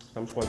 Estamos quase.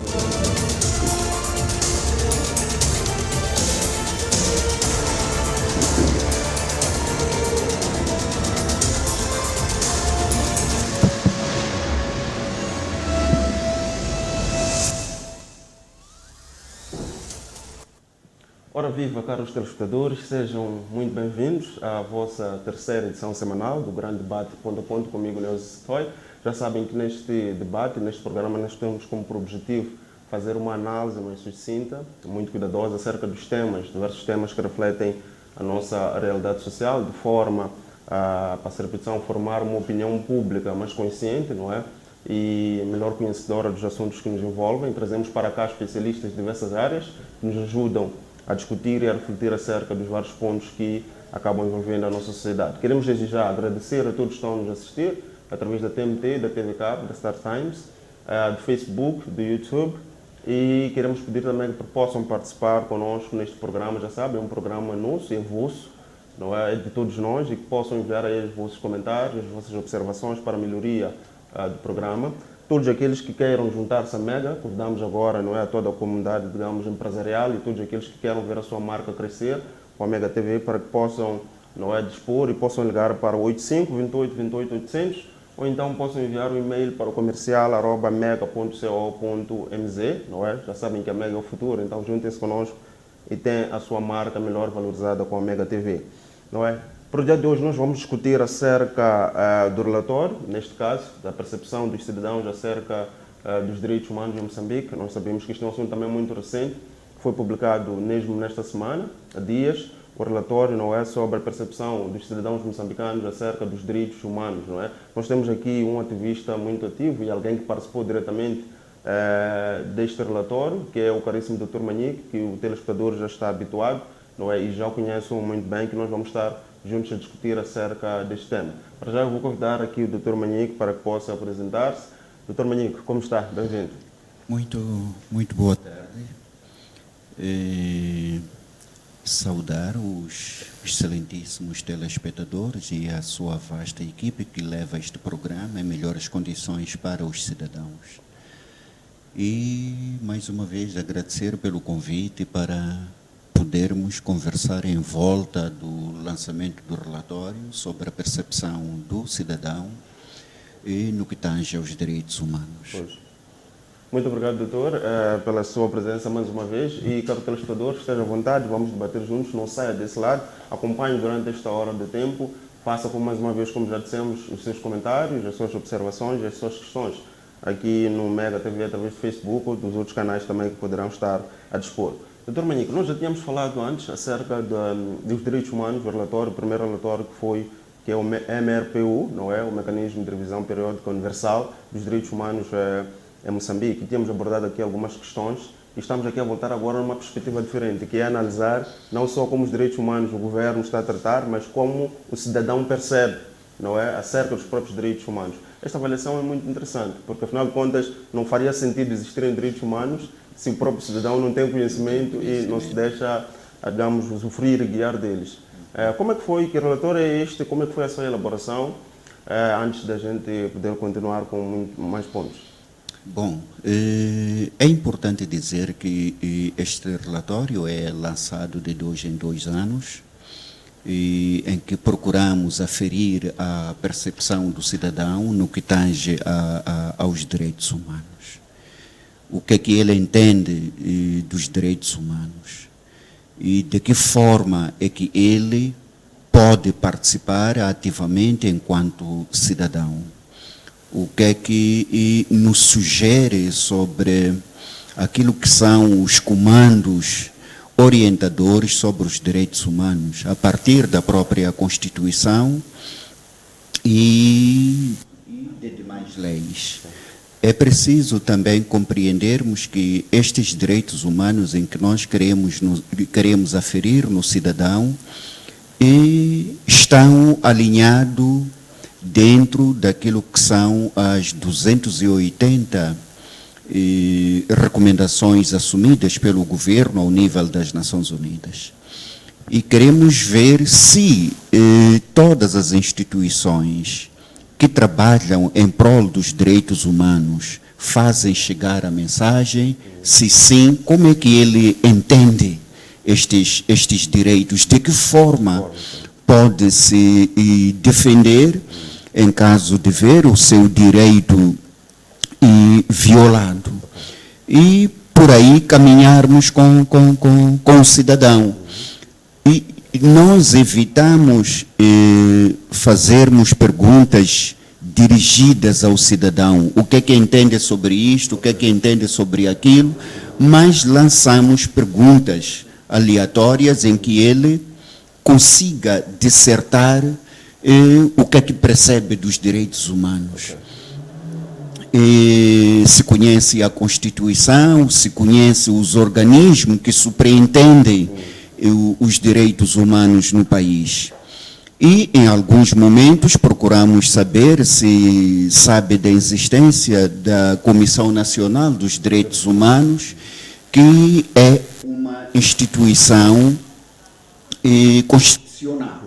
Ora viva, caros telespectadores, sejam muito bem-vindos à vossa terceira edição semanal do grande debate ponto a ponto comigo, Leoz Toy. Já sabem que neste debate, neste programa, nós temos como objetivo fazer uma análise mais sucinta, muito cuidadosa acerca dos temas, diversos temas que refletem a nossa realidade social, de forma a, para essa repetição, formar uma opinião pública mais consciente, não é? E melhor conhecedora dos assuntos que nos envolvem. Trazemos para cá especialistas de diversas áreas que nos ajudam a discutir e a refletir acerca dos vários pontos que acabam envolvendo a nossa sociedade. Queremos desde já agradecer a todos que estão a nos assistir através da TMT, da TV Cabo, da Star Times, do Facebook, do YouTube, e queremos pedir também que possam participar connosco neste programa. Já sabem, é um programa nosso, é vosso, não é? É de todos nós, e que possam enviar aí os vossos comentários, as vossas observações para a melhoria do programa. Todos aqueles que queiram juntar-se à Mega, convidamos agora, não é, a toda a comunidade, digamos, empresarial, e todos aqueles que queiram ver a sua marca crescer com a Mega TV, para que possam, não é, dispor e possam ligar para o 85 28 28 800, ou então possam enviar um e-mail para o comercial @mega.co.mz, não é? Já sabem que a Mega é o futuro, então juntem-se connosco e tenham a sua marca melhor valorizada com a Mega TV, não é? Para o dia de hoje nós vamos discutir acerca do relatório, neste caso, da percepção dos cidadãos acerca dos direitos humanos em Moçambique. Nós sabemos que isto é um assunto também muito recente, que foi publicado mesmo nesta semana, há dias. O relatório, não é, sobre a percepção dos cidadãos moçambicanos acerca dos direitos humanos, não é? Nós temos aqui um ativista muito ativo e alguém que participou diretamente deste relatório, que é o caríssimo Dr. Manique, que o telespectador já está habituado, não é, e já o conhece muito bem, que nós vamos estar juntos a discutir acerca deste tema. Para já eu vou convidar aqui o Dr. Manique para que possa apresentar-se. Dr. Manique, como está? Bem-vindo. Muito boa tarde. Saudar os excelentíssimos telespectadores e a sua vasta equipe que leva este programa em melhores condições para os cidadãos. E, mais uma vez, agradecer pelo convite para podermos conversar em volta do lançamento do relatório sobre a percepção do cidadão e no que tange aos direitos humanos. Pois. Muito obrigado, doutor, pela sua presença mais uma vez, e caro telespectador, esteja à vontade, vamos debater juntos, não saia desse lado, acompanhe durante esta hora de tempo, faça por mais uma vez, como já dissemos, os seus comentários, as suas observações, as suas questões aqui no Mega TV, através do Facebook ou dos outros canais também que poderão estar a dispor. Doutor Manique, nós já tínhamos falado antes acerca dos direitos humanos, do relatório, o primeiro relatório que é o MRPU, não é? O Mecanismo de Revisão Periódica Universal dos Direitos Humanos em Moçambique. E temos abordado aqui algumas questões e estamos aqui a voltar agora numa perspectiva diferente, que é analisar não só como os direitos humanos o governo está a tratar, mas como o cidadão percebe, não é, acerca dos próprios direitos humanos. Esta avaliação é muito interessante, porque afinal de contas não faria sentido existirem direitos humanos se o próprio cidadão não tem conhecimento e não se deixa, digamos, usufruir e guiar deles. Como é que foi, que relatório é este, como é que foi a sua elaboração, antes da gente poder continuar com mais pontos? Bom, é importante dizer que este relatório é lançado de 2 em 2 anos, em que procuramos aferir a percepção do cidadão no que tange aos direitos humanos. O que é que ele entende dos direitos humanos e de que forma é que ele pode participar ativamente enquanto cidadão. O que é que nos sugere sobre aquilo que são os comandos orientadores sobre os direitos humanos, a partir da própria Constituição e de demais leis. É preciso também compreendermos que estes direitos humanos em que nós queremos aferir no cidadão estão alinhados dentro daquilo que são as 280 recomendações assumidas pelo governo ao nível das Nações Unidas. E queremos ver se todas as instituições que trabalham em prol dos direitos humanos fazem chegar a mensagem? Se sim, como é que ele entende estes direitos? De que forma pode se defender em caso de ver o seu direito violado? E por aí caminharmos com o cidadão. E nós evitamos fazermos perguntas dirigidas ao cidadão. O que é que entende sobre isto? O que é que entende sobre aquilo? Mas lançamos perguntas aleatórias em que ele consiga dissertar o que é que percebe dos direitos humanos. Se conhece a Constituição, se conhece os organismos que superintendem os direitos humanos no país. E, em alguns momentos, procuramos saber se sabe da existência da Comissão Nacional dos Direitos Humanos, que é uma instituição constitucional.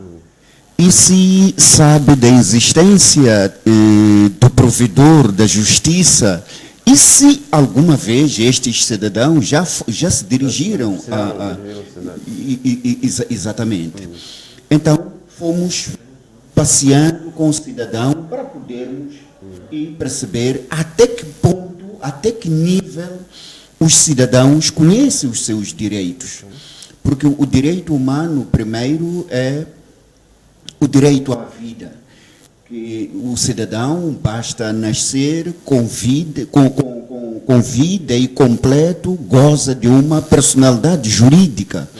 E se sabe da existência do provedor da justiça, e se alguma vez estes cidadãos já se dirigiram a exatamente. Então, fomos passeando com o cidadão para podermos perceber até que ponto, até que nível os cidadãos conhecem os seus direitos. Porque o direito humano, primeiro, é o direito à vida. Que o cidadão basta nascer com vida e completo, goza de uma personalidade jurídica.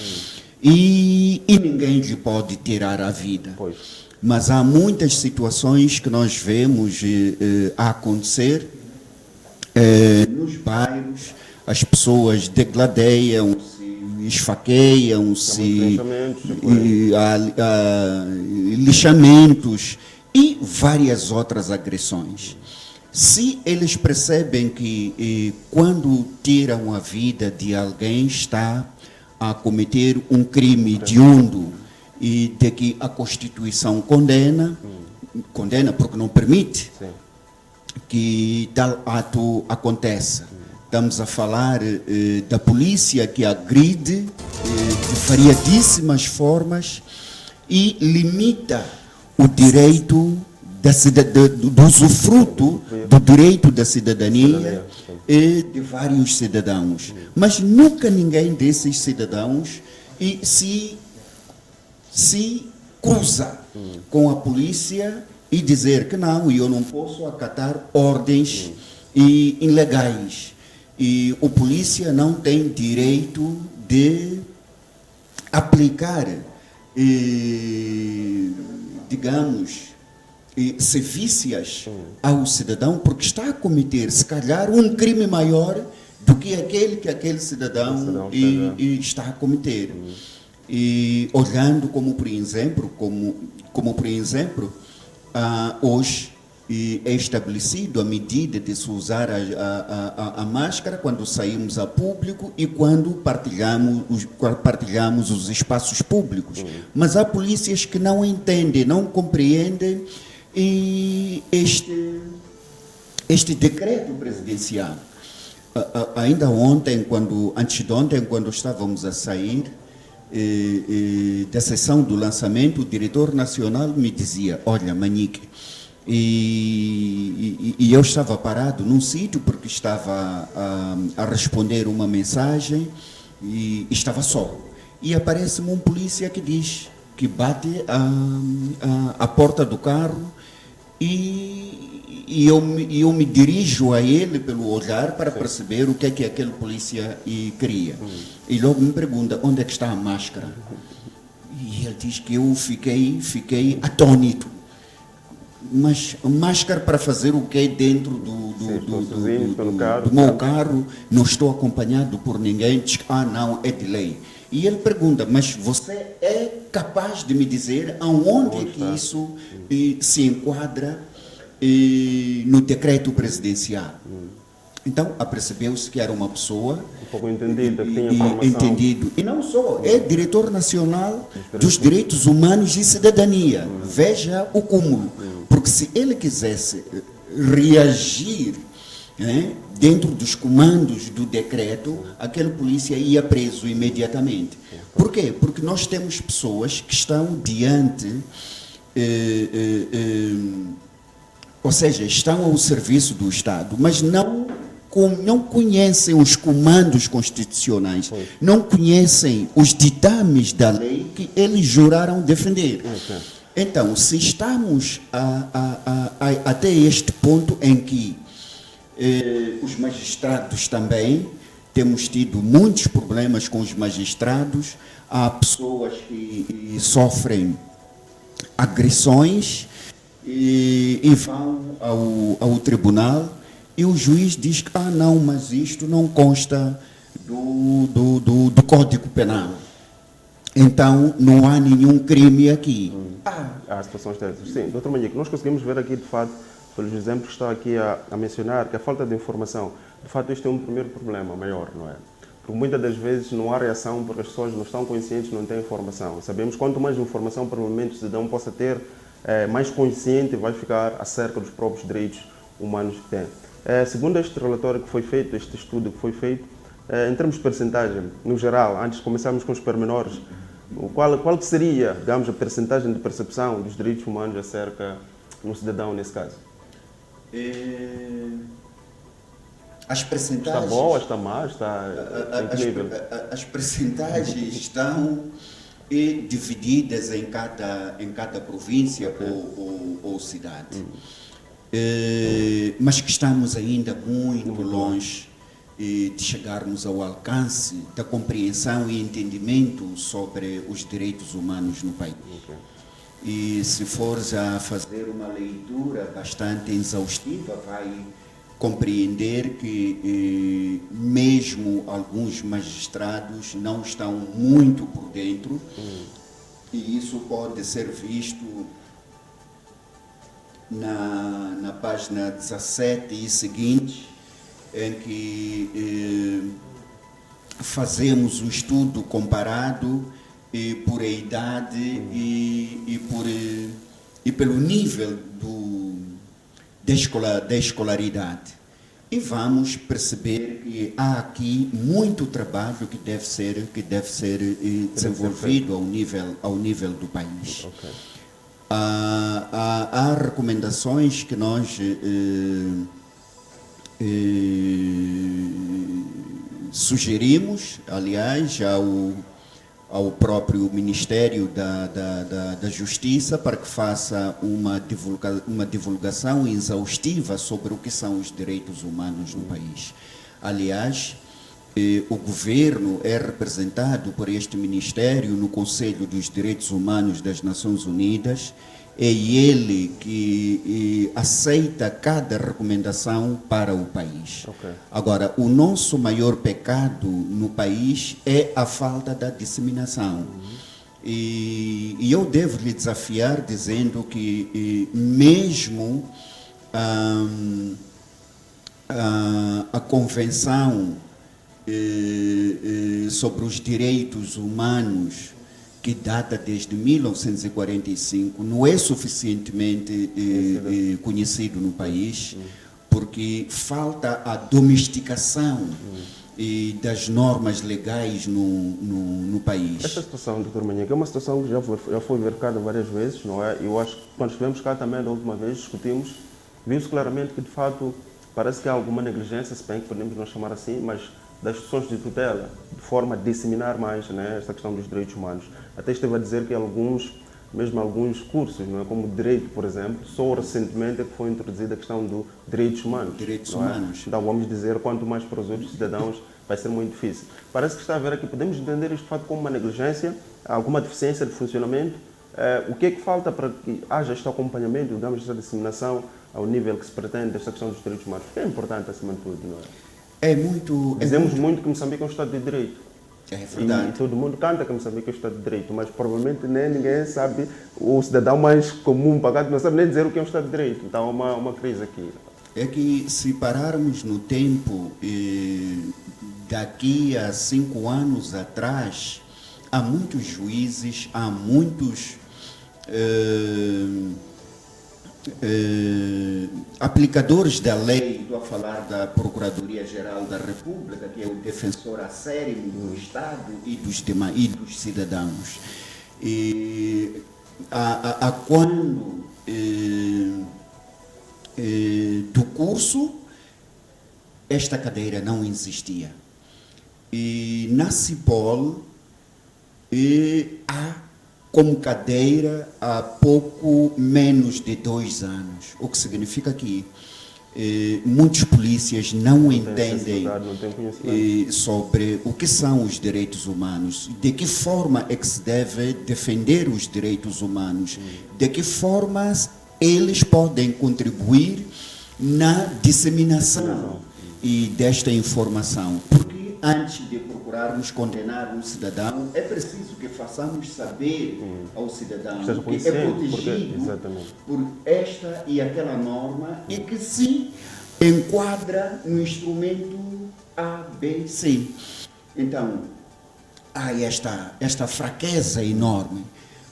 E ninguém lhe pode tirar a vida. Pois. Mas há muitas situações que nós vemos a acontecer nos bairros. As pessoas degladeiam-se, esfaqueiam-se, lixamentos e várias outras agressões. Se eles percebem que quando tiram a vida de alguém está a cometer um crime hediondo e de que a Constituição condena porque não permite que tal ato aconteça. Estamos a falar da polícia que agride de variadíssimas formas e limita o direito do usufruto do direito da cidadania e de vários cidadãos. Mas nunca ninguém desses cidadãos se cruza com a polícia e dizer que não, eu não posso acatar ordens ilegais. E o polícia não tem direito de aplicar, digamos, sevícias ao cidadão, porque está a cometer, se calhar, um crime maior do que aquele cidadão está a cometer. E olhando como por exemplo, hoje é estabelecido a medida de se usar a máscara quando saímos a público e quando partilhamos os espaços públicos. Mas há polícias que não entendem, não compreendem este decreto presidencial. Ainda antes de ontem, quando estávamos a sair da sessão do lançamento, o diretor nacional me dizia: olha, Manique, e eu estava parado num sítio porque estava a responder uma mensagem e estava só. E aparece-me um polícia que bate a porta do carro e eu me dirijo a ele pelo olhar para perceber o que é que aquele polícia queria. E logo me pergunta: onde é que está a máscara? E ele diz que eu fiquei atônito. Mas máscara para fazer o que dentro do meu carro? Não estou acompanhado por ninguém. Diz que não, é de lei. E ele pergunta: mas você é capaz de me dizer aonde é que isso se enquadra no decreto presidencial? Então, apercebeu-se que era uma pessoa um pouco entendida, que tinha informação. Entendido. E não só, é diretor nacional dos direitos humanos e cidadania. Veja o cúmulo. Porque se ele quisesse reagir dentro dos comandos do decreto, aquele polícia ia preso imediatamente. Por quê? Porque nós temos pessoas que estão diante, ou seja, estão ao serviço do Estado, mas não conhecem os comandos constitucionais, não conhecem os ditames da lei que eles juraram defender. Então, se estamos até este ponto em que os magistrados também, temos tido muitos problemas com os magistrados, há pessoas que sofrem agressões e vão ao tribunal e o juiz diz que não, mas isto não consta do Código Penal. Então, não há nenhum crime aqui. Há situações dessas. Sim, doutor Manique, nós conseguimos ver aqui, de fato, pelos exemplos que está aqui a mencionar, que a falta de informação, de fato, este é um primeiro problema maior, não é? Porque muitas das vezes não há reação porque as pessoas não estão conscientes, não têm informação. Sabemos quanto mais informação, provavelmente, o cidadão possa ter, mais consciente vai ficar acerca dos próprios direitos humanos que tem. Segundo este relatório que foi feito, este estudo que foi feito, em termos de percentagem, no geral, antes de começarmos com os pormenores, qual que seria, digamos, a percentagem de percepção dos direitos humanos acerca do cidadão nesse caso? As percentagens... Está boa, está má, está incrível? As percentagens estão divididas em cada província ou cidade. Mas que estamos ainda muito longe de chegarmos ao alcance da compreensão e entendimento sobre os direitos humanos no país. E se fores a fazer uma leitura bastante exaustiva, vai compreender que mesmo alguns magistrados não estão muito por dentro, e isso pode ser visto na página 17 e seguinte, em que fazemos o estudo comparado por a idade e pelo nível da escolaridade. E vamos perceber que há aqui muito trabalho que deve ser desenvolvido ao nível do país. Há recomendações que nós sugerimos, aliás, ao próprio Ministério da Justiça para que faça uma divulgação exaustiva sobre o que são os direitos humanos no país. Aliás, o governo é representado por este Ministério no Conselho dos Direitos Humanos das Nações Unidas. É ele que aceita cada recomendação para o país. Agora, o nosso maior pecado no país é a falta da disseminação. E eu devo lhe desafiar dizendo que mesmo a Convenção sobre os Direitos Humanos, que data desde 1945, não é suficientemente conhecido no país, porque falta a domesticação das normas legais no país. Esta situação, doutor Manique, é uma situação que já foi verificada várias vezes, não é? Eu acho que quando estivemos cá também da última vez, discutimos, viu-se claramente que, de fato, parece que há alguma negligência, se bem que podemos não chamar assim, mas das instituições de tutela, de forma a disseminar mais, né, esta questão dos direitos humanos. Até esteve a dizer que mesmo alguns cursos, não é, como direito, por exemplo, só recentemente é que foi introduzida a questão dos direitos humanos. Direitos humanos. Então, vamos dizer, quanto mais para os outros cidadãos, vai ser muito difícil. Parece que está a ver aqui, podemos entender isto de fato como uma negligência, alguma deficiência de funcionamento. O que é que falta para que haja este acompanhamento, digamos, esta disseminação ao nível que se pretende desta questão dos direitos humanos? Porque é importante, acima de tudo, não é? Dizemos muito que Moçambique é um Estado de Direito. É verdade. E todo mundo canta que Moçambique é um Estado de Direito, mas provavelmente nem ninguém sabe, o cidadão mais comum, pagado, não sabe nem dizer o que é um Estado de Direito. Então há uma crise aqui. É que se pararmos no tempo, daqui a 5 anos atrás, há muitos juízes, há muitos aplicadores da lei, estou a falar da Procuradoria-Geral da República, que é o defensor acérrimo do Estado e dos cidadãos. A quando do curso, esta cadeira não existia. E na CIPOL há como cadeira há pouco menos de 2 anos, o que significa que muitos polícias não entendem sobre o que são os direitos humanos, de que forma é que se deve defender os direitos humanos, de que formas eles podem contribuir na disseminação e desta informação. Porque antes de procurarmos condenar um cidadão, é preciso que façamos saber ao cidadão que é protegido por esta e aquela norma e que se enquadra no instrumento A, B, C. Então, há esta fraqueza enorme.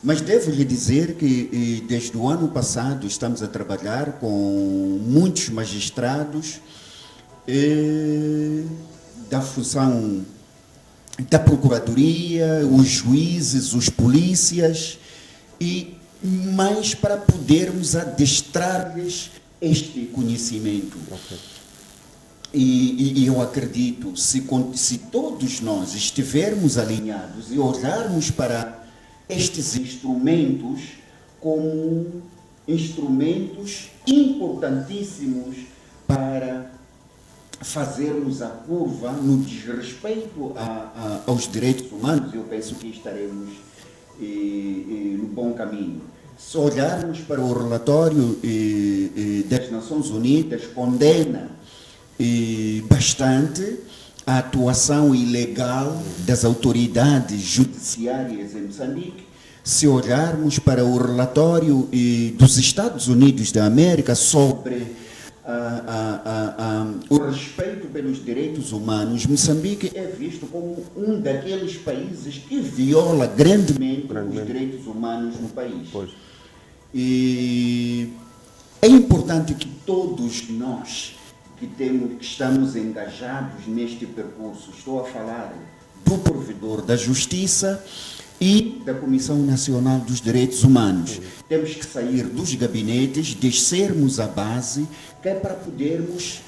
Mas devo lhe dizer que desde o ano passado estamos a trabalhar com muitos magistrados da função da Procuradoria, os juízes, os polícias, e mais para podermos adestrar-lhes este conhecimento. Okay. E eu acredito, se todos nós estivermos alinhados e olharmos para estes instrumentos como instrumentos importantíssimos para fazermos a curva no desrespeito aos direitos humanos, eu penso que estaremos no bom caminho. Se olharmos para o relatório das Nações Unidas, condena bastante a atuação ilegal das autoridades judiciárias em Moçambique. Se olharmos para o relatório dos Estados Unidos da América sobre o respeito pelos direitos humanos, Moçambique é visto como um daqueles países que viola grandemente os direitos humanos no país. Pois. E é importante que todos nós que estamos engajados neste percurso, estou a falar do provedor da Justiça e da Comissão Nacional dos Direitos Humanos. Temos que sair dos gabinetes, descermos à base, que é para podermos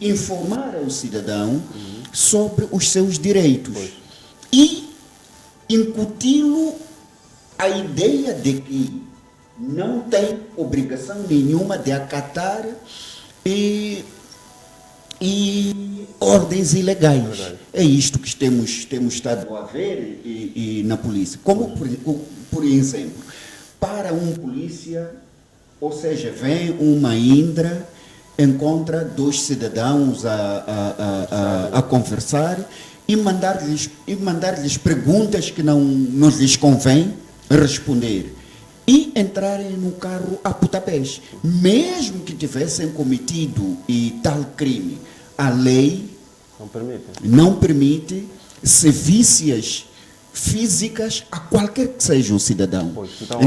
informar ao cidadão sobre os seus direitos e incuti-lo a ideia de que não tem obrigação nenhuma de acatar e ordens ilegais. É isto que temos estado a ver na polícia. Como, por exemplo, para um polícia, ou seja, vem uma Indra, encontra 2 cidadãos a conversar e mandar-lhes perguntas que não lhes convém responder. E entrarem no carro a pontapés, mesmo que tivessem cometido tal crime. A lei não permite sevícias físicas a qualquer que seja o cidadão. Pois, então,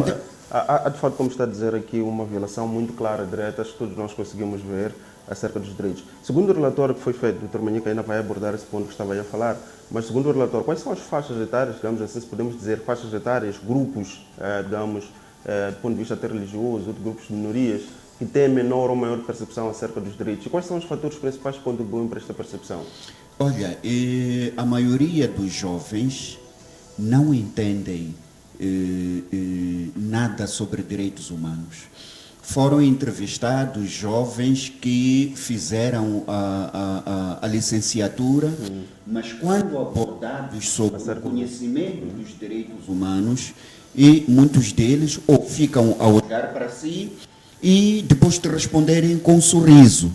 há de fato, como está a dizer aqui, uma violação muito clara, direta, que todos nós conseguimos ver acerca dos direitos. Segundo o relatório que foi feito, o Dr. Manhica ainda vai abordar esse ponto que estava aí a falar, mas segundo o relatório, quais são as faixas etárias, digamos assim, se podemos dizer, faixas etárias, grupos, digamos, do ponto de vista até religioso, de grupos de minorias, que têm menor ou maior percepção acerca dos direitos? E quais são os fatores principais que contribuem para esta percepção? Olha, a maioria dos jovens não entendem nada sobre direitos humanos. Foram entrevistados jovens que fizeram a licenciatura, mas quando abordados sobre o conhecimento dos direitos humanos, e muitos deles ou ficam a olhar para si e depois de responderem com um sorriso.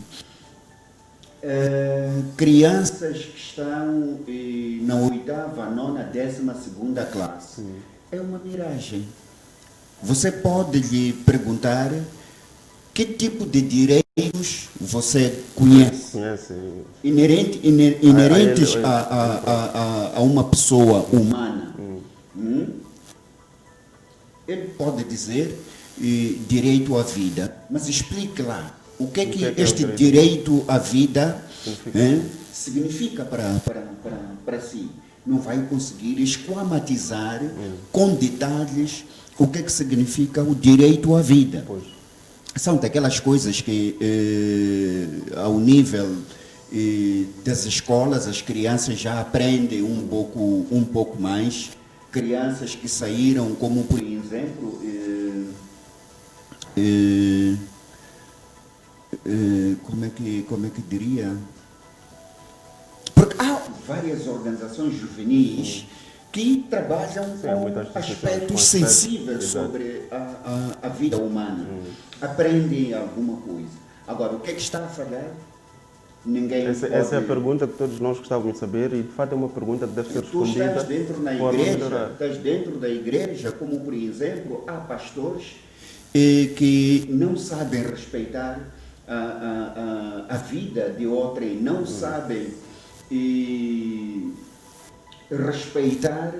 Crianças que estão na 8ª, 9ª, 12ª classe. É uma miragem. Você pode lhe perguntar que tipo de direitos você conhece, inerentes a uma pessoa humana. Ele pode dizer, direito à vida. Mas explique lá, o que é que é este o direito à vida significa? significa para si? Não vai conseguir esquematizar com detalhes o que é que significa o direito à vida. Pois. São daquelas coisas que, ao nível das escolas, as crianças já aprendem um pouco mais. Crianças que saíram, como por exemplo, como é que diria? Porque há várias organizações juvenis que trabalham com aspectos sensíveis sobre a vida humana. Aprendem alguma coisa. Agora, o que é que está a falhar? Ninguém essa é a pergunta que todos nós gostávamos de saber e, de fato, é uma pergunta que deve ser respondida. Estás dentro da igreja, como, por exemplo, há pastores que não sabem respeitar a vida de outrem, não sabem respeitar,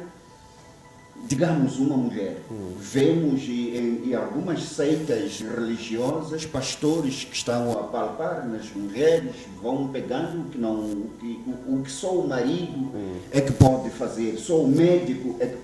digamos, uma mulher. Vemos em algumas seitas religiosas pastores que estão a palpar nas mulheres, vão pegando o que só o marido é que pode fazer, só o médico é que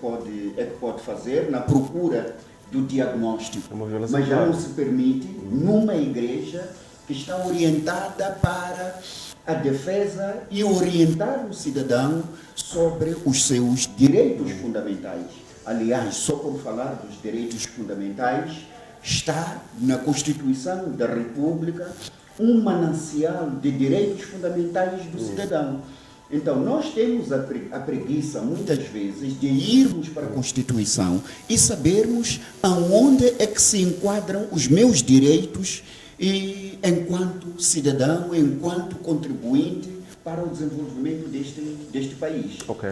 pode fazer na procura do diagnóstico. Mas já não se permite numa igreja que está orientada para a defesa e orientar o cidadão sobre os seus direitos fundamentais. Aliás, só por falar dos direitos fundamentais, está na Constituição da República um manancial de direitos fundamentais do cidadão. Então, nós temos a preguiça, muitas vezes, de irmos para a Constituição e sabermos aonde é que se enquadram os meus direitos e enquanto cidadão, enquanto contribuinte para o desenvolvimento deste país. Ok.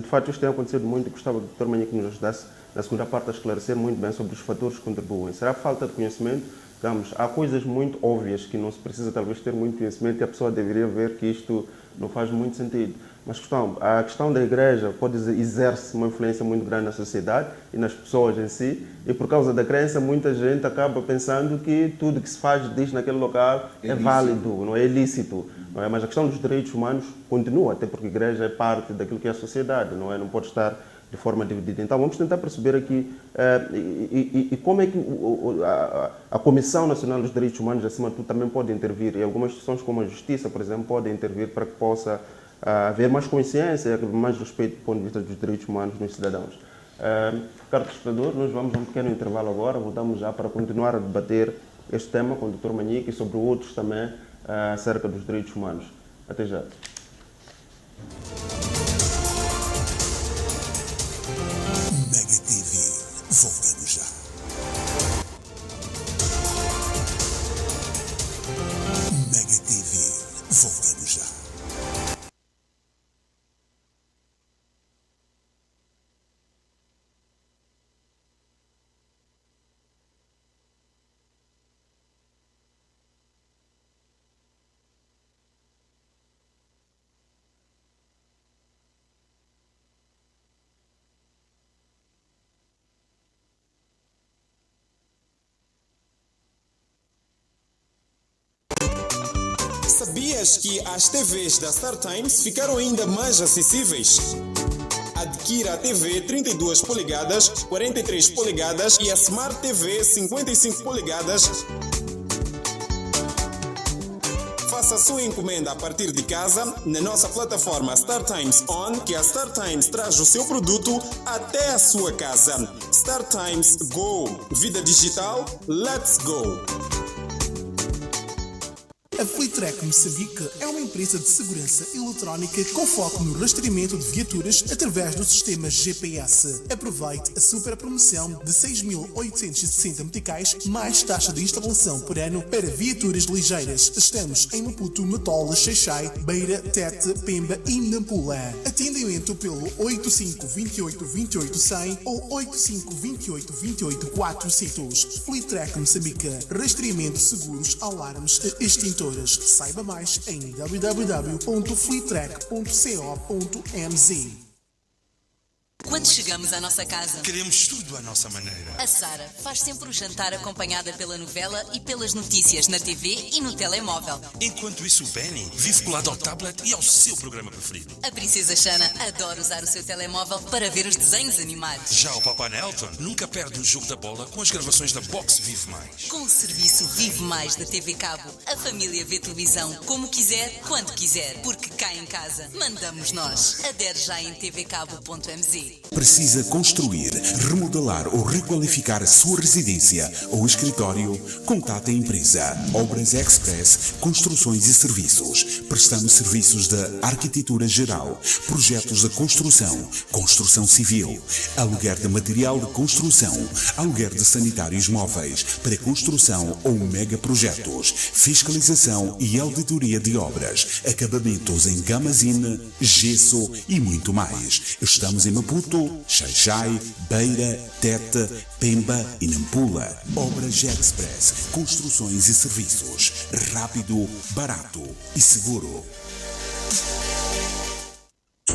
De fato, isto tem acontecido muito e gostava que o Dr. Manique nos ajudasse, na segunda parte, a esclarecer muito bem sobre os fatores que contribuem. Será falta de conhecimento? Digamos, há coisas muito óbvias que não se precisa, talvez, ter muito conhecimento e a pessoa deveria ver que isto não faz muito sentido. Mas a questão da igreja exerce uma influência muito grande na sociedade e nas pessoas em si, e por causa da crença muita gente acaba pensando que tudo que se faz, diz naquele local é válido, não é ilícito. Não é? Mas a questão dos direitos humanos continua, até porque a igreja é parte daquilo que é a sociedade, não é? Não pode estar de forma dividida. Então vamos tentar perceber aqui como é que a Comissão Nacional dos Direitos Humanos, acima de tudo, também pode intervir, e algumas instituições como a Justiça, por exemplo, podem intervir para que possa haver mais consciência, mais respeito do ponto de vista dos direitos humanos dos cidadãos. Caro telespectador, nós vamos a um pequeno intervalo agora, voltamos já para continuar a debater este tema com o Dr. Manique e sobre outros também acerca dos direitos humanos. Até já. Mega TV, voltamos já. Mega TV, voltamos já. Sabias que as TVs da StarTimes ficaram ainda mais acessíveis? Adquira a TV 32 polegadas, 43 polegadas e a Smart TV 55 polegadas. Faça a sua encomenda a partir de casa na nossa plataforma StarTimes On, que a StarTimes traz o seu produto até a sua casa. StarTimes Go. Vida digital, let's go! A Fleetrack Moçambique é uma empresa de segurança eletrónica com foco no rastreamento de viaturas através do sistema GPS. Aproveite a super promoção de 6.860 meticais mais taxa de instalação por ano para viaturas ligeiras. Estamos em Maputo, Matola, Xaixai, Beira, Tete, Pemba e Nampula. Atendimento pelo 8528-28-100 ou 8528-28-400. Fleetrack Moçambique. Rastreamento, seguros, alarmes e extintores. Saiba mais em www.fleetrack.co.mz. Quando chegamos à nossa casa, queremos tudo à nossa maneira. a Sara faz sempre o jantar acompanhada pela novela e pelas notícias na TV e no telemóvel. Enquanto isso, o Benny vive colado ao tablet e ao seu programa preferido. A princesa Xana adora usar o seu telemóvel para ver os desenhos animados. Já o Papai Nelton nunca perde um jogo da bola com as gravações da Box Vive Mais. Com o serviço Vive Mais da TV Cabo, a família vê televisão como quiser, quando quiser, porque cá em casa mandamos nós. Adere já em tvcabo.mz. Precisa construir, remodelar ou requalificar a sua residência ou escritório? Contate a empresa Obras Express Construções e Serviços. Prestamos serviços de arquitetura geral, projetos de construção, construção civil, aluguer de material de construção, aluguer de sanitários móveis, pré-construção ou megaprojetos, fiscalização e auditoria de obras, acabamentos em gamazine, gesso e muito mais. Estamos em Maputo, Xai-Xai, Beira, Tete, Pemba e Nampula. Obras Express, construções e serviços. Rápido, barato e seguro.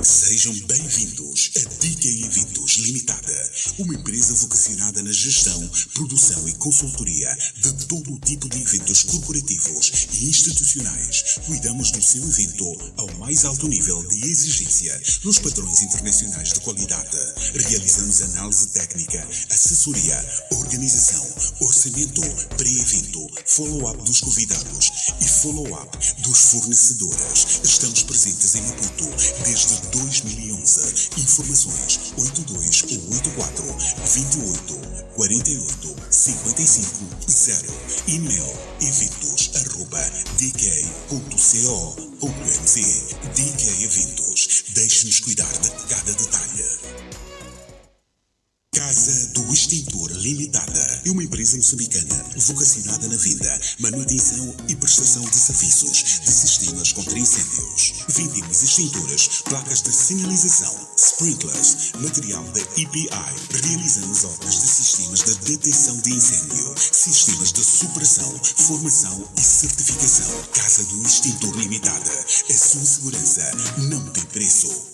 Sejam bem-vindos a DK Eventos Limitada, uma empresa vocacionada na gestão, produção e consultoria de todo o tipo de eventos corporativos e institucionais. Cuidamos do seu evento ao mais alto nível de exigência nos padrões internacionais de qualidade. Realizamos análise técnica, assessoria, organização, orçamento, pré-evento, follow-up dos convidados e follow-up dos fornecedores. Estamos presentes em Maputo desde 2011. Informações 82 ou 84 28 48 55 0. E-mail eventos@dk.co.mz. DK Eventos. Deixe-nos cuidar de cada detalhe. Casa do Extintor Limitada é uma empresa moçambicana vocacionada na venda, manutenção e prestação de serviços de sistemas contra incêndios. Vendemos extintores, placas de sinalização, sprinklers, material da EPI. Realizamos obras de sistemas de detecção de incêndio, sistemas de supressão, formação e certificação. Casa do Extintor Limitada. A sua segurança não tem preço.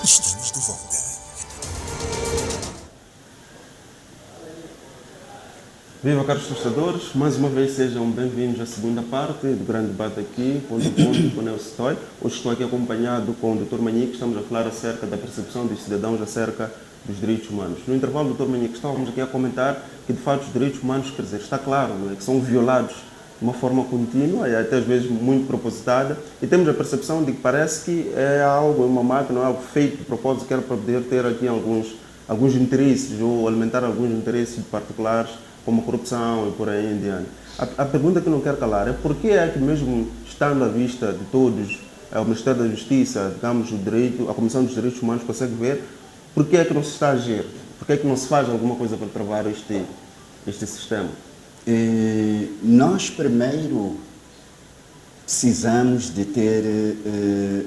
Estamos de volta. Viva, caros torcedores, mais uma vez sejam bem-vindos à segunda parte do grande debate aqui, ponto a ponto com o Nelson Toy. Hoje estou aqui acompanhado com o Dr. Manique, estamos a falar acerca da percepção dos cidadãos acerca dos direitos humanos. No intervalo, Dr. Manique, estávamos aqui a comentar que de facto os direitos humanos, quer dizer, está claro, que são violados de uma forma contínua e até às vezes muito propositada, e temos a percepção de que parece que é algo, uma máquina, é algo feito de propósito, que era para poder ter aqui alguns interesses ou alimentar alguns interesses particulares, como a corrupção e por aí em diante. A pergunta que não quero calar é por que é que mesmo estando à vista de todos, o Ministério da Justiça, digamos, a Comissão dos Direitos Humanos consegue ver, por que é que não se está a agir? Por que é que não se faz alguma coisa para travar este sistema? Nós primeiro precisamos de ter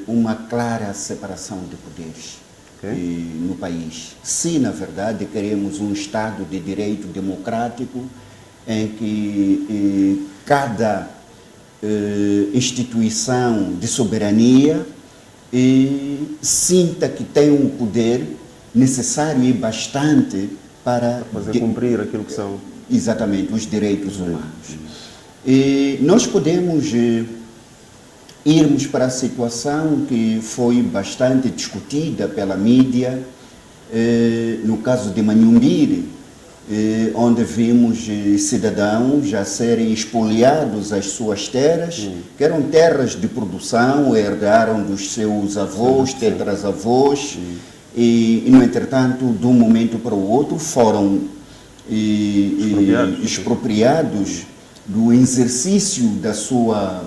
uma clara separação de poderes no país. Se, na verdade, queremos um Estado de direito democrático em que cada instituição de soberania sinta que tem um poder necessário e bastante para fazer cumprir aquilo que são exatamente os direitos humanos. E nós podemos irmos para a situação que foi bastante discutida pela mídia, no caso de Manhumbire, onde vimos cidadãos a serem expoliados as suas terras, que eram terras de produção, herdaram dos seus avós, tetrazavós, e no entretanto, de um momento para o outro, foram expropriados do exercício da sua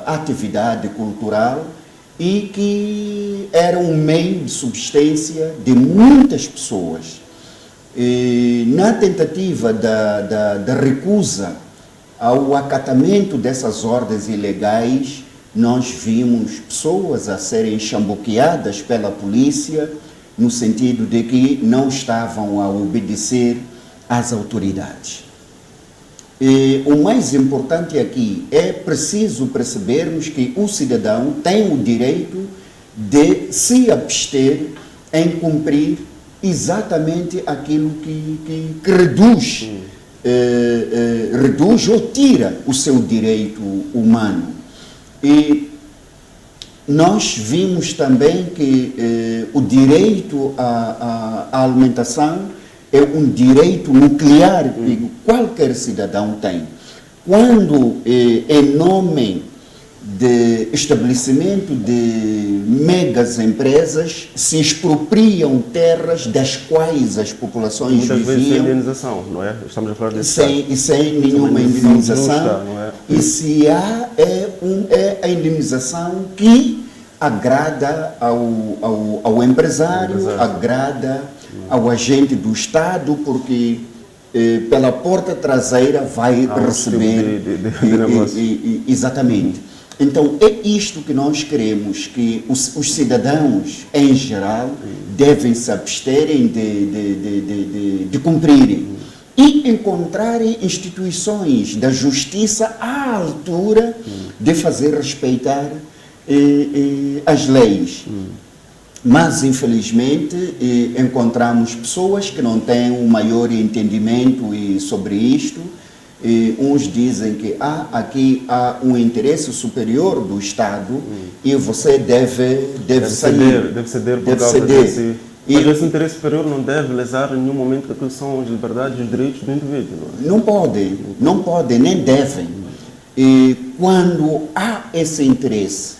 atividade cultural e que era um meio de subsistência de muitas pessoas. Na tentativa da recusa ao acatamento dessas ordens ilegais, nós vimos pessoas a serem chambuqueadas pela polícia, no sentido de que não estavam a obedecer às autoridades. E o mais importante aqui é preciso percebermos que o cidadão tem o direito de se abster em cumprir exatamente aquilo que reduz, reduz ou tira o seu direito humano. E nós vimos também que o direito à alimentação é um direito nuclear que qualquer cidadão tem. Quando, em nome de estabelecimento de megas empresas, se expropriam terras das quais as populações muitas viviam. vezes sem indenização, não é? Estamos a falar desse Sem nenhuma indenização. Justa, não é? E se há, é a indenização que agrada ao empresário, agrada ao agente do Estado, porque pela porta traseira vai receber. Exatamente. Então, é isto que nós queremos, que os cidadãos, em geral, devem se absterem de cumprirem e encontrarem instituições da justiça à altura de fazer respeitar as leis. Mas, infelizmente, encontramos pessoas que não têm um maior entendimento sobre isto. Uns dizem que aqui há um interesse superior do Estado e você deve sair. Deve ceder por causa desse... Mas esse interesse superior não deve lesar em nenhum momento aquilo que são as liberdades e os direitos do indivíduo. Não podem, nem devem. E quando há esse interesse,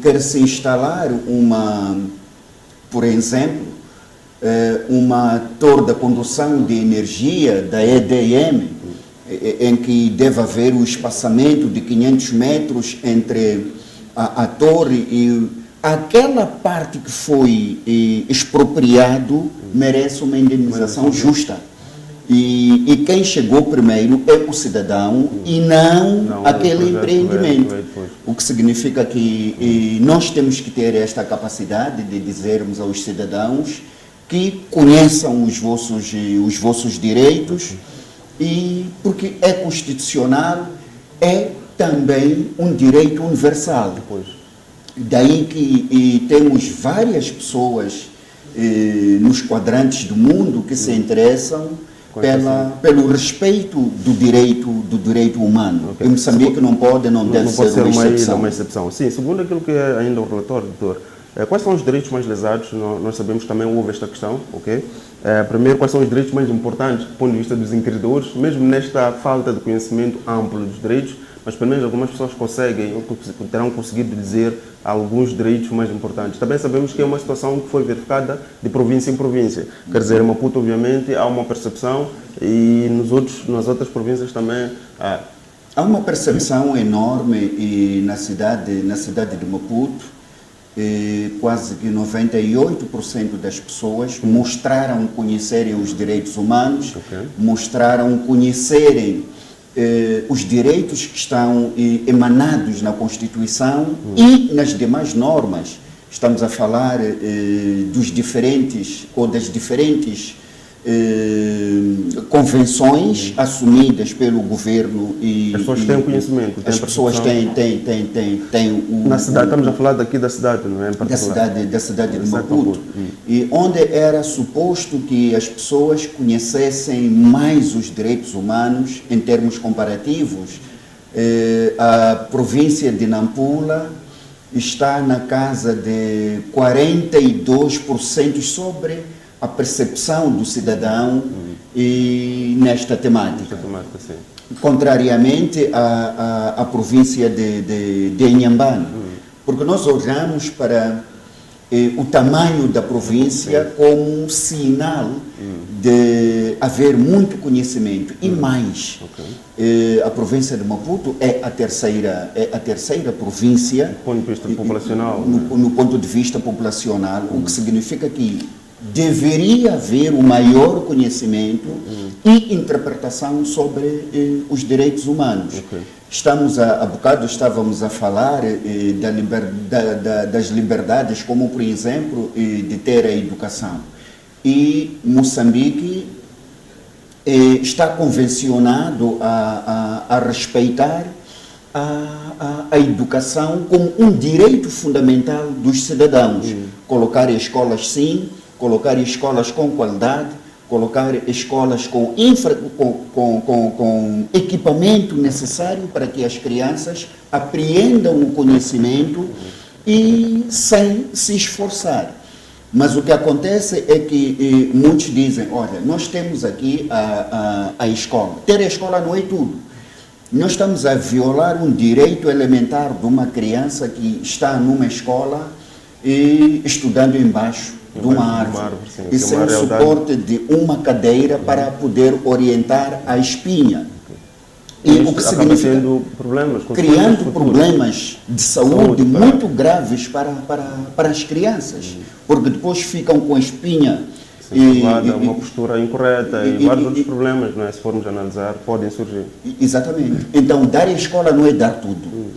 quer-se instalar por exemplo, uma torre de condução de energia da EDM, em que deve haver o espaçamento de 500 metros entre a torre e aquela parte que foi expropriado merece uma indenização justa. E quem chegou primeiro é o cidadão e não aquele empreendimento. O que significa que nós temos que ter esta capacidade de dizermos aos cidadãos que conheçam os vossos direitos, e porque é constitucional, é também um direito universal. Daí que temos várias pessoas nos quadrantes do mundo que se interessam pelo respeito do direito humano. Em Moçambique não deve ser uma exceção. Sim, segundo aquilo que é ainda o relatório, doutor, quais são os direitos mais lesados? Nós sabemos que também houve esta questão, ok? Primeiro, quais são os direitos mais importantes do ponto de vista dos inquiridores, mesmo nesta falta de conhecimento amplo dos direitos, mas pelo menos algumas pessoas terão conseguido dizer alguns direitos mais importantes. Também sabemos que é uma situação que foi verificada de província em província. Quer dizer, em Maputo, obviamente, há uma percepção e nas outras províncias também há. Há uma percepção enorme e na cidade de Maputo, quase que 98% das pessoas mostraram conhecerem os direitos humanos, mostraram conhecerem os direitos que estão emanados na Constituição e nas demais normas. Estamos a falar das diferentes convenções assumidas pelo governo e as pessoas têm conhecimento. As pessoas têm na cidade, estamos a falar daqui da cidade, não é? Da cidade de Maputo. E onde era suposto que as pessoas conhecessem mais os direitos humanos em termos comparativos, a província de Nampula está na casa de 42% sobre a percepção do cidadão e nesta temática. Sim. Contrariamente à província de Inhambane, porque nós olhamos para o tamanho da província como um sinal de haver muito conhecimento e mais. A província de Maputo é a terceira província do ponto de vista populacional, no ponto de vista populacional, o que significa que deveria haver um maior conhecimento e interpretação sobre os direitos humanos. Há bocado estávamos a falar das liberdades, como por exemplo de ter a educação. E Moçambique está convencionado a respeitar a educação como um direito fundamental dos cidadãos. Colocar escolas, sim, colocar escolas com qualidade, colocar escolas com equipamento necessário para que as crianças apreendam o conhecimento e sem se esforçar. Mas o que acontece é que muitos dizem, olha, nós temos aqui a escola. Ter a escola não é tudo. Nós estamos a violar um direito elementar de uma criança que está numa escola e estudando embaixo de uma árvore. E sem o suporte de uma cadeira para poder orientar a espinha. E o que significa criando problemas de saúde muito graves para as crianças, porque depois ficam com a espinha uma postura incorreta e vários outros problemas, não é? Se formos analisar, podem surgir. Exatamente. Então, dar a escola não é dar tudo.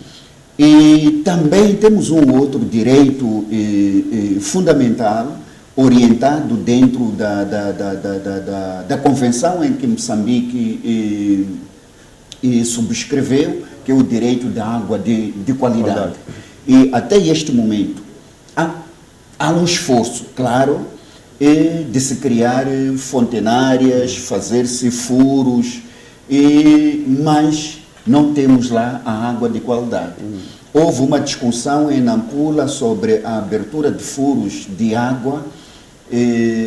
E também temos um outro direito fundamental, orientado dentro da convenção em que Moçambique subscreveu, que é o direito da água de qualidade. E até este momento há um esforço, claro, de se criar fontenárias, fazer-se furos, mas não temos lá a água de qualidade. Houve uma discussão em Nampula sobre a abertura de furos de água.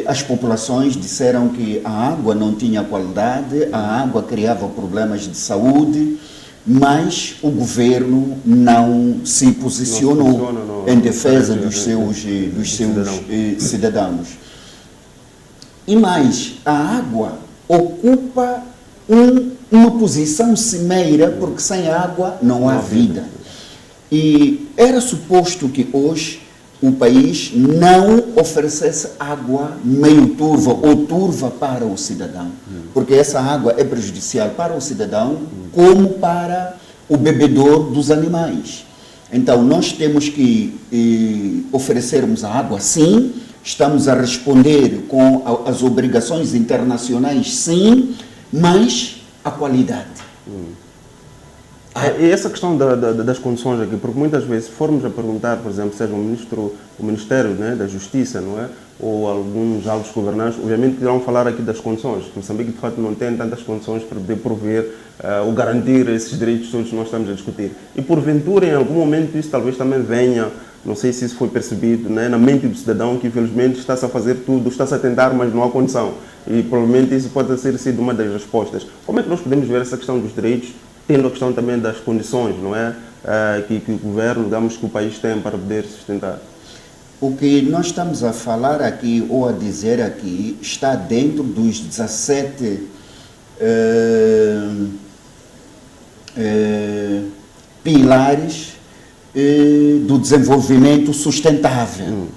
As populações disseram que a água não tinha qualidade, a água criava problemas de saúde, mas o governo não se posicionou em defesa dos seus cidadãos. E mais, a água ocupa uma posição cimeira, porque sem água não há vida. E era suposto que hoje o país não oferecesse água meio turva ou turva para o cidadão, porque essa água é prejudicial para o cidadão como para o bebedor dos animais. Então, nós temos que oferecermos a água, sim, estamos a responder com as obrigações internacionais, sim, mas a qualidade. E essa questão das condições aqui, porque muitas vezes, se formos a perguntar, por exemplo, seja o Ministério, né, da Justiça, não é? Ou alguns altos governantes, obviamente irão falar aqui das condições. Moçambique, de fato, não tem tantas condições para poder prover ou garantir esses direitos todos que nós estamos a discutir. E, porventura, em algum momento, isso talvez também venha, não sei se isso foi percebido, né, na mente do cidadão, que infelizmente está-se a fazer tudo, está-se a tentar, mas não há condição. E provavelmente isso pode ter sido uma das respostas. Como é que nós podemos ver essa questão dos direitos, tendo a questão também das condições, não é? Que o governo, digamos, que o país tem para poder sustentar? O que nós estamos a falar aqui, ou a dizer aqui, está dentro dos 17 pilares do desenvolvimento sustentável.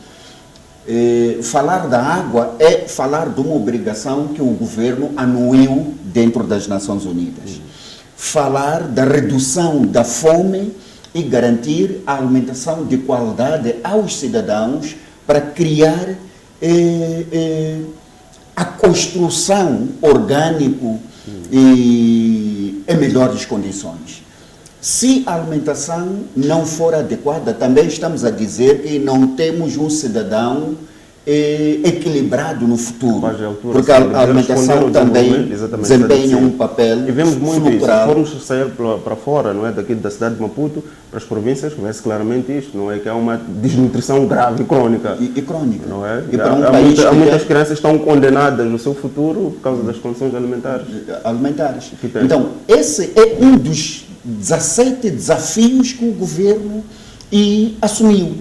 Falar da água é falar de uma obrigação que o governo anuiu dentro das Nações Unidas. Falar da redução da fome e garantir a alimentação de qualidade aos cidadãos para criar a construção orgânica em melhores condições. Se a alimentação não for adequada, também estamos a dizer que não temos um cidadão equilibrado no futuro, porque a alimentação também desempenha um papel e vemos muito fulcral. Se formos sair para fora, não é, daqui da cidade de Maputo, para as províncias, vê-se claramente isto, não é, que há uma desnutrição grave e crônica. E crônica. Não é? E para um país muitas crianças que estão condenadas no seu futuro por causa das condições alimentares. Então, esse é um dos 17 desafios que o governo assumiu,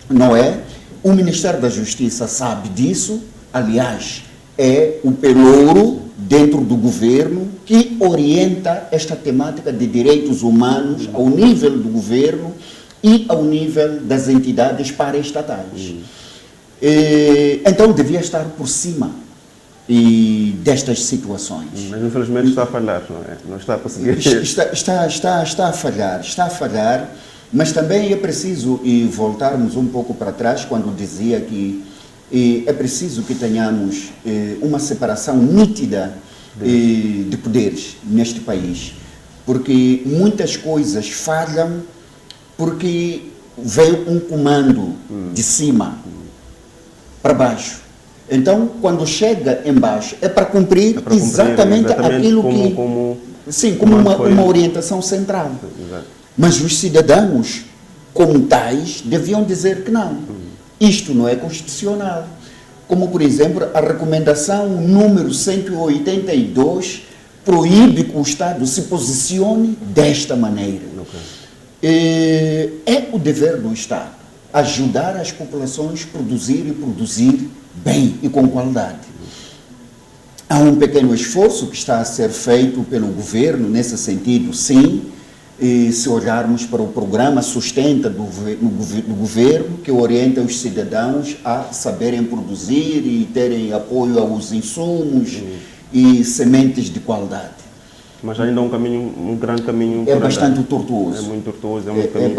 não é? O Ministério da Justiça sabe disso, aliás, é o pelouro dentro do governo que orienta esta temática de direitos humanos ao nível do governo e ao nível das entidades paraestatais. Então devia estar por cima destas situações. Mas infelizmente está a falhar, não é? Não está a conseguir. Está a falhar, mas também é preciso voltarmos um pouco para trás quando dizia que é preciso que tenhamos uma separação nítida de poderes neste país, porque muitas coisas falham porque veio um comando de cima para baixo. Então, quando chega embaixo, é para cumprir, exatamente aquilo como uma orientação central. Exato. Mas os cidadãos, como tais, deviam dizer que não. Isto não é constitucional. Como, por exemplo, a recomendação número 182 proíbe que o Estado se posicione desta maneira. É o dever do Estado ajudar as populações a produzir bem e com qualidade. Há um pequeno esforço que está a ser feito pelo governo nesse sentido, sim. Se olharmos para o programa Sustenta do governo, que orienta os cidadãos a saberem produzir e terem apoio aos insumos e sementes de qualidade. Mas ainda é um grande caminho. É bastante tortuoso. É muito tortuoso, é muito caminho.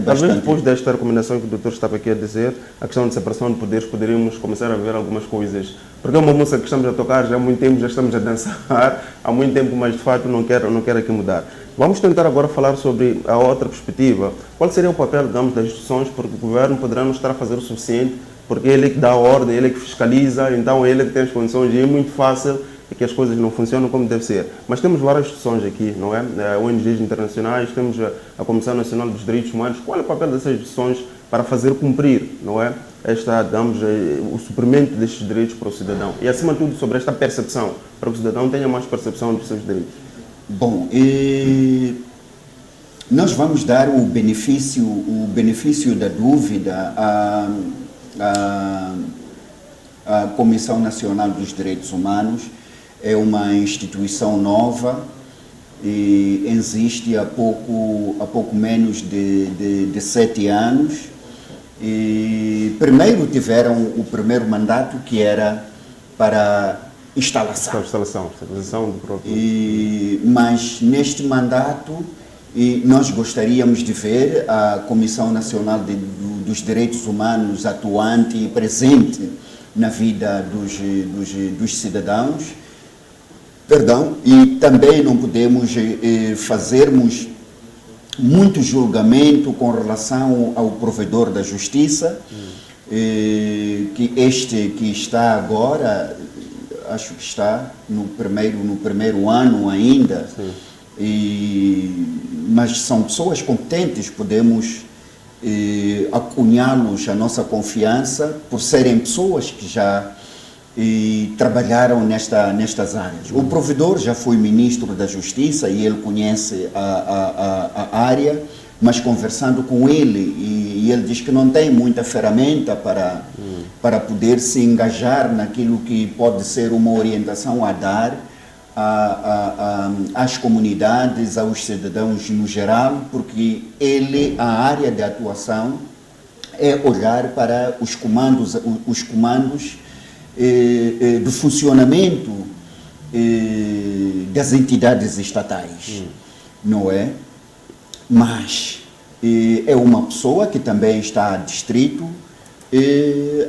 Talvez depois desta recomendação que o doutor estava aqui a dizer, a questão de separação de poderes, poderíamos começar a ver algumas coisas. Porque é uma música que estamos a tocar, já há muito tempo já estamos a dançar, há muito tempo, mas de fato não quero aqui mudar. Vamos tentar agora falar sobre a outra perspectiva. Qual seria o papel, digamos, das instituições, porque o governo poderá não estar a fazer o suficiente, porque ele é que dá a ordem, ele é que fiscaliza, então ele é que tem as condições, e é muito fácil que as coisas não funcionam como deve ser. Mas temos várias instituições aqui, não é? ONGs internacionais, temos a Comissão Nacional dos Direitos Humanos. Qual é o papel dessas instituições para fazer cumprir, não é? O suprimento destes direitos para o cidadão? E, acima de tudo, sobre esta percepção, para que o cidadão tenha mais percepção dos seus direitos. Bom, nós vamos dar o benefício da dúvida à Comissão Nacional dos Direitos Humanos. É uma instituição nova e existe há pouco menos de 7 anos. E primeiro tiveram o primeiro mandato, que era para instalação do próprio. Mas neste mandato nós gostaríamos de ver a Comissão Nacional dos Direitos Humanos atuante e presente na vida dos cidadãos. E também não podemos fazermos muito julgamento com relação ao provedor da justiça, que este que está agora, acho que está no primeiro ano ainda, mas são pessoas competentes, podemos acunhá-los a nossa confiança por serem pessoas que já trabalharam nestas áreas. O provedor já foi ministro da Justiça e ele conhece a área, mas conversando com ele, e ele diz que não tem muita ferramenta para poder se engajar naquilo que pode ser uma orientação a dar às comunidades, aos cidadãos no geral, porque a área de atuação é olhar para os comandos do funcionamento das entidades estatais, não é? Mas é uma pessoa que também está adscrito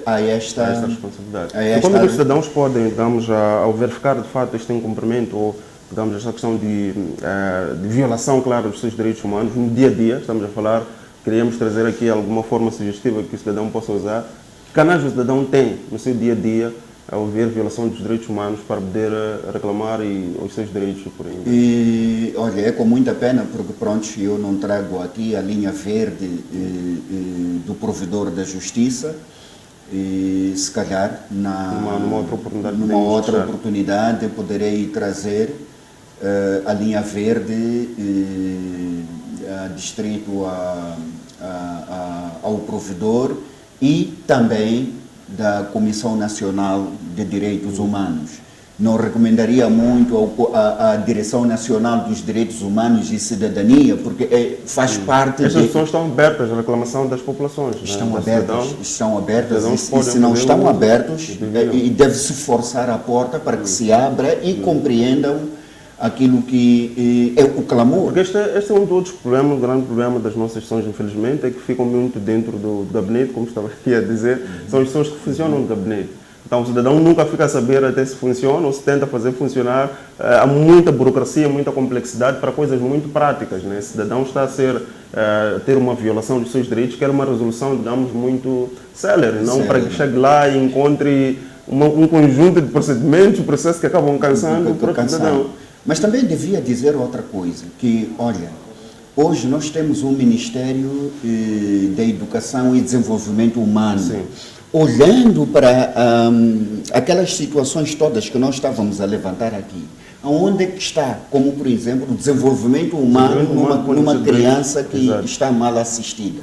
a esta responsabilidade. E como é que os cidadãos podem, digamos, ao verificar de fato este incumprimento ou, digamos, esta questão de violação, claro, dos seus direitos humanos no dia a dia, estamos a falar, queríamos trazer aqui alguma forma sugestiva que o cidadão possa usar. Que canais o cidadão tem no seu dia a dia ao ver violação dos direitos humanos para poder reclamar os seus direitos por aí? Olha, é com muita pena porque eu não trago aqui a linha verde do provedor da justiça, e se calhar numa outra oportunidade poderei trazer a linha verde distrito ao provedor e também da Comissão Nacional de Direitos Humanos. não recomendaria muito a Direção Nacional dos Direitos Humanos e Cidadania, porque faz parte... Estas questões estão abertas à reclamação das populações. Estão né? abertas, estão abertas, e se não não estão abertos, e deve-se forçar a porta para que se abra e compreendam aquilo que é o clamor. Porque este é um dos outros problemas, o grande problema das nossas sessões, infelizmente, é que ficam muito dentro do gabinete, como estava aqui a dizer, são as sessões que funcionam no gabinete. Então o cidadão nunca fica a saber até se funciona ou se tenta fazer funcionar. Há muita burocracia, muita complexidade para coisas muito práticas. Né? O cidadão está a ter uma violação dos seus direitos, quer uma resolução, digamos, muito célere, não para que chegue lá e encontre um conjunto de processos que acabam cansando o próprio cidadão. Mas também devia dizer outra coisa, que, olha, hoje nós temos um Ministério da Educação e Desenvolvimento Humano. Sim. Olhando para aquelas situações todas que nós estávamos a levantar aqui, onde é que está, como por exemplo, o desenvolvimento humano numa criança que está mal assistida,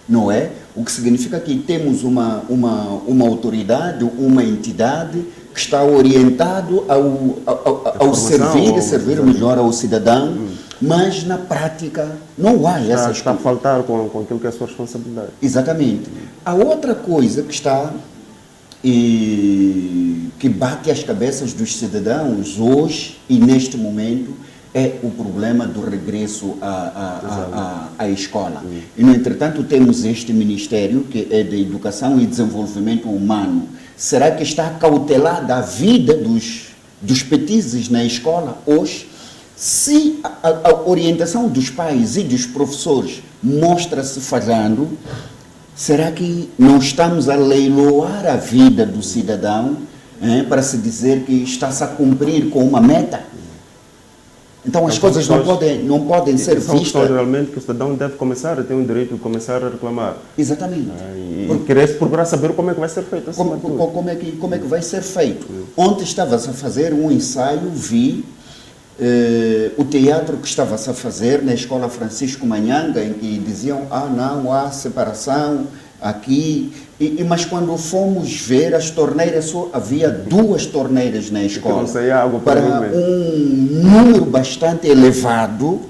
não é? O que significa que temos uma autoridade, uma entidade que está orientado ao servir melhor ao cidadão, mas na prática não há essas está a faltar com aquilo que é a sua responsabilidade. Exatamente. A outra coisa que está que bate as cabeças dos cidadãos hoje e neste momento é o problema do regresso à escola. E, no entretanto, temos este Ministério que é da Educação e Desenvolvimento Humano. Será que está cautelada a vida dos petizes na escola hoje? Se a orientação dos pais e dos professores mostra-se falhando, será que não estamos a leiloar a vida do cidadão para se dizer que está-se a cumprir com uma meta? Então as coisas não podem ser vistas. Realmente que o cidadão deve começar a ter um direito de começar a reclamar. Exatamente. E querer procurar saber como é que vai ser feito. Como é que vai ser feito? Ontem estava-se a fazer um ensaio, vi o teatro que estava-se a fazer na Escola Francisco Manhanga, em que diziam, não há separação aqui, mas quando fomos ver as torneiras, só havia 2 torneiras na escola, para um número bastante elevado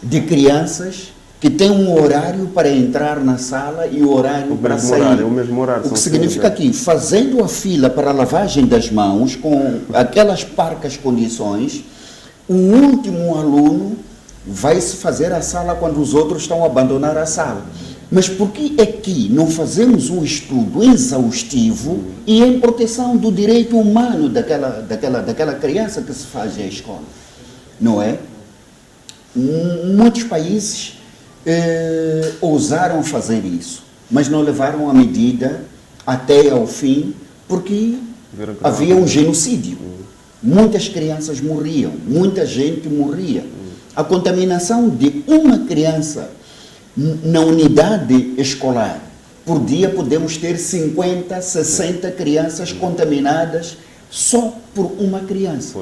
de crianças que têm um horário para entrar na sala e o horário para sair. O mesmo horário. O que significa que, fazendo a fila para a lavagem das mãos, com aquelas parcas condições, o último aluno vai se fazer a sala quando os outros estão a abandonar a sala. Mas por que aqui não fazemos um estudo exaustivo e em proteção do direito humano daquela criança que se faz à escola? Não é? Muitos países ousaram fazer isso, mas não levaram a medida até ao fim, porque havia um genocídio. Muitas crianças morriam, muita gente morria. A contaminação de uma criança na unidade escolar, por dia podemos ter 50, 60 crianças contaminadas só por uma criança.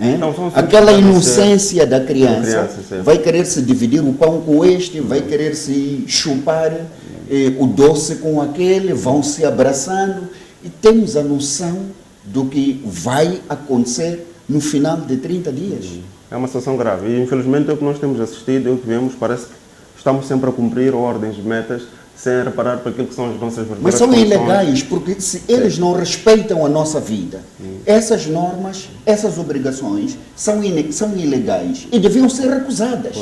Então, aquela inocência da criança vai querer se dividir o pão com este, vai querer se chupar o doce com aquele, vão se abraçando, e temos a noção do que vai acontecer no final de 30 dias. É uma situação grave e infelizmente é o que nós temos assistido, é o que vemos, parece que estamos sempre a cumprir ordens, metas, sem reparar para aquilo que são as nossas verdadeiras Mas são condições. ilegais, porque se eles não respeitam a nossa vida, essas normas, essas obrigações são ilegais e deviam ser recusadas.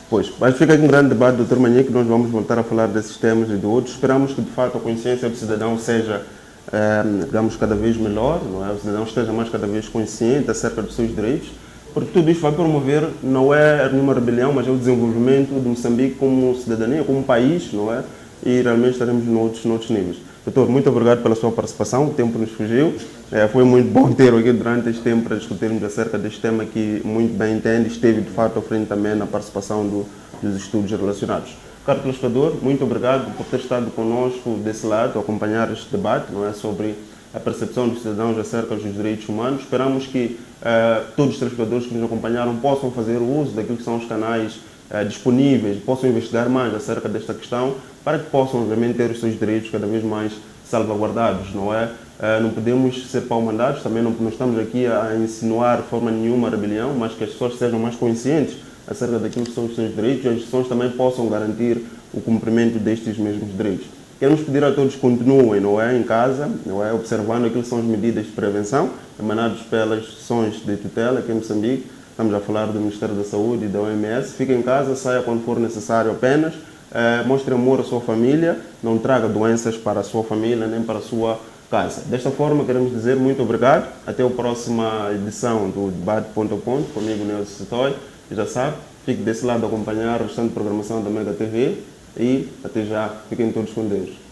Pois, mas fica aqui um grande debate, Dr. Manhã, que nós vamos voltar a falar desses temas e de outros. Esperamos que, de fato, a consciência do cidadão seja, digamos, cada vez melhor, não é? O cidadão esteja mais cada vez consciente acerca dos seus direitos, porque tudo isto vai promover, não é nenhuma rebelião, mas é o desenvolvimento de Moçambique como cidadania, como país, não é? E realmente estaremos noutros níveis. Doutor, muito obrigado pela sua participação, o tempo nos fugiu. Foi muito bom ter aqui durante este tempo para discutirmos acerca deste tema que muito bem entende, esteve de fato à frente também na participação dos estudos relacionados. Caro telespectador, muito obrigado por ter estado conosco desse lado, a acompanhar este debate, não é, sobre a percepção dos cidadãos acerca dos direitos humanos. Esperamos que todos os telespectadores que nos acompanharam possam fazer o uso daquilo que são os canais disponíveis, possam investigar mais acerca desta questão, para que possam, obviamente, ter os seus direitos cada vez mais salvaguardados, não é? Não podemos ser pau-mandados, também não estamos aqui a insinuar de forma nenhuma a rebelião, mas que as pessoas sejam mais conscientes acerca daquilo que são os seus direitos e as instituições também possam garantir o cumprimento destes mesmos direitos. Queremos pedir a todos que continuem, não é, em casa, não é, observando aquilo que são as medidas de prevenção emanadas pelas instituições de tutela aqui em Moçambique. Estamos a falar do Ministério da Saúde e da OMS. Fique em casa, saia quando for necessário apenas. Mostre amor à sua família, não traga doenças para a sua família nem para a sua casa. Desta forma, queremos dizer muito obrigado. Até a próxima edição do Debate Ponto a Ponto, comigo, Nelson Toy. E já sabe, fique desse lado a acompanhar a restante programação da Mega TV. E até já, fiquem todos com Deus.